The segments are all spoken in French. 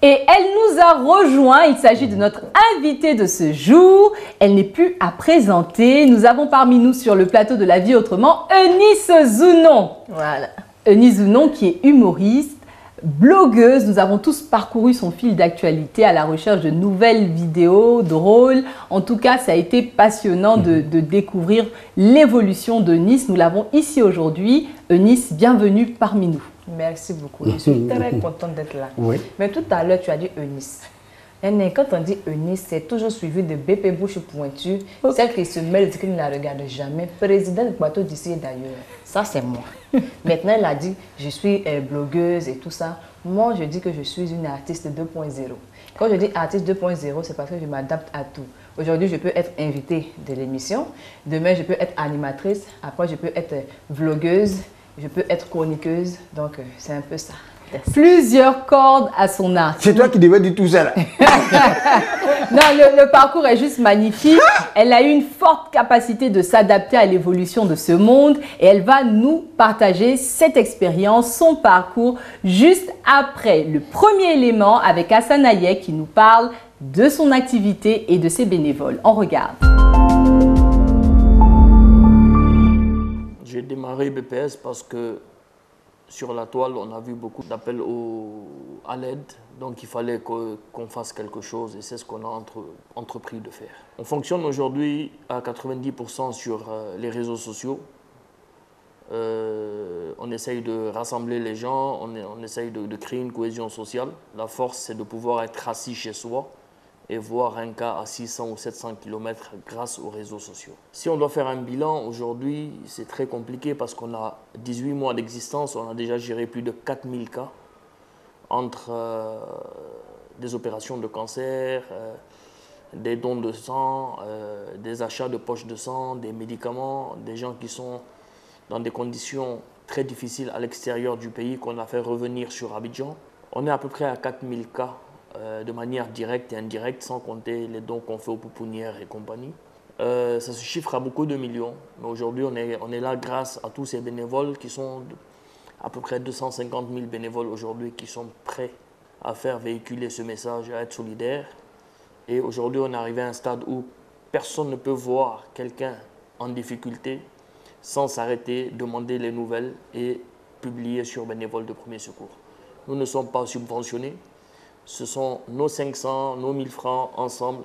Et elle nous a rejoint. Il s'agit de notre invitée de ce jour. Elle n'est plus à présenter. Nous avons parmi nous sur le plateau de La Vie Autrement Eunice Zounon. Voilà. Eunice Zounon qui est humoriste, blogueuse. Nous avons tous parcouru son fil d'actualité à la recherche de nouvelles vidéos drôles. En tout cas, ça a été passionnant de découvrir l'évolution d'Eunice. Nous l'avons ici aujourd'hui. Eunice, bienvenue parmi nous. Merci beaucoup. Je suis très contente d'être là. Oui. Mais tout à l'heure, tu as dit Eunice. Quand on dit Eunice, c'est toujours suivi de BP Bouche Pointue, celle qui se mêle, qui ne la regarde jamais. Président du bateau d'ici et d'ailleurs. Ça, c'est moi. Maintenant, elle a dit, je suis blogueuse et tout ça. Moi, je dis que je suis une artiste 2.0. Quand je dis artiste 2.0, c'est parce que je m'adapte à tout. Aujourd'hui, je peux être invitée de l'émission. Demain, je peux être animatrice. Après, je peux être vlogueuse. Je peux être chroniqueuse. Donc, c'est un peu ça. Plusieurs cordes à son arc. C'est toi qui devais dire tout ça là. Non, le parcours est juste magnifique. Elle a eu une forte capacité de s'adapter à l'évolution de ce monde et elle va nous partager cette expérience, son parcours, juste après le premier élément avec Hassan Hayek qui nous parle de son activité et de ses bénévoles. On regarde. J'ai démarré BPS parce que sur la toile, on a vu beaucoup d'appels à l'aide. Donc, il fallait qu'on fasse quelque chose et c'est ce qu'on a entrepris de faire. On fonctionne aujourd'hui à 90% sur les réseaux sociaux. On essaye de rassembler les gens, on essaye de créer une cohésion sociale. La force, c'est de pouvoir être assis chez soi et voir un cas à 600 ou 700 km grâce aux réseaux sociaux. Si on doit faire un bilan aujourd'hui, c'est très compliqué parce qu'on a 18 mois d'existence, on a déjà géré plus de 4000 cas entre des opérations de cancer, des dons de sang, des achats de poches de sang, des médicaments, des gens qui sont dans des conditions très difficiles à l'extérieur du pays qu'on a fait revenir sur Abidjan. On est à peu près à 4000 cas de manière directe et indirecte, sans compter les dons qu'on fait aux pouponnières et compagnie. Ça se chiffre à beaucoup de millions, mais aujourd'hui on est là grâce à tous ces bénévoles qui sont à peu près 250 000 bénévoles aujourd'hui qui sont prêts à faire véhiculer ce message, à être solidaires. Et aujourd'hui on est arrivé à un stade où personne ne peut voir quelqu'un en difficulté sans s'arrêter, demander les nouvelles et publier sur Bénévoles de Premier Secours. Nous ne sommes pas subventionnés. Ce sont nos 500, nos 1000 francs ensemble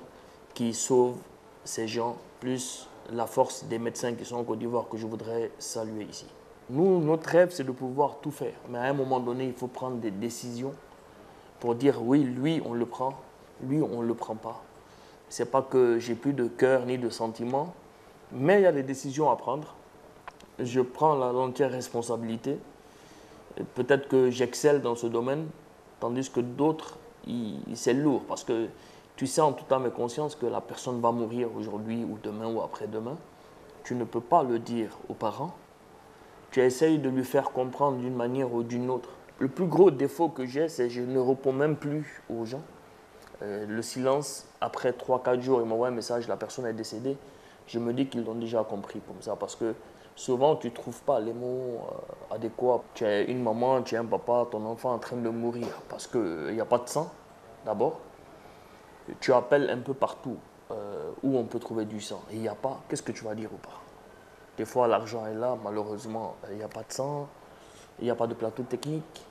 qui sauvent ces gens, plus la force des médecins qui sont en Côte d'Ivoire que je voudrais saluer ici. Nous, notre rêve, c'est de pouvoir tout faire. Mais à un moment donné, il faut prendre des décisions pour dire oui, lui, on le prend, lui, on ne le prend pas. Ce n'est pas que j'ai plus de cœur ni de sentiments, mais il y a des décisions à prendre. Je prends l'entière responsabilité. Peut-être que j'excelle dans ce domaine, tandis que d'autres, c'est lourd parce que tu sais en toute âme et conscience que la personne va mourir aujourd'hui ou demain ou après-demain. Tu ne peux pas le dire aux parents. Tu essayes de lui faire comprendre d'une manière ou d'une autre. Le plus gros défaut que j'ai, c'est que je ne réponds même plus aux gens. Le silence, après 3-4 jours, ils m'envoient un message, la personne est décédée. Je me dis qu'ils l'ont déjà compris comme ça parce que souvent, tu ne trouves pas les mots adéquats. Tu as une maman, tu as un papa, ton enfant en train de mourir parce qu'il n'y a pas de sang, d'abord. Tu appelles un peu partout où on peut trouver du sang. Et il n'y a pas, qu'est-ce que tu vas dire aux parents? Des fois, l'argent est là, malheureusement, il n'y a pas de sang, il n'y a pas de plateau technique.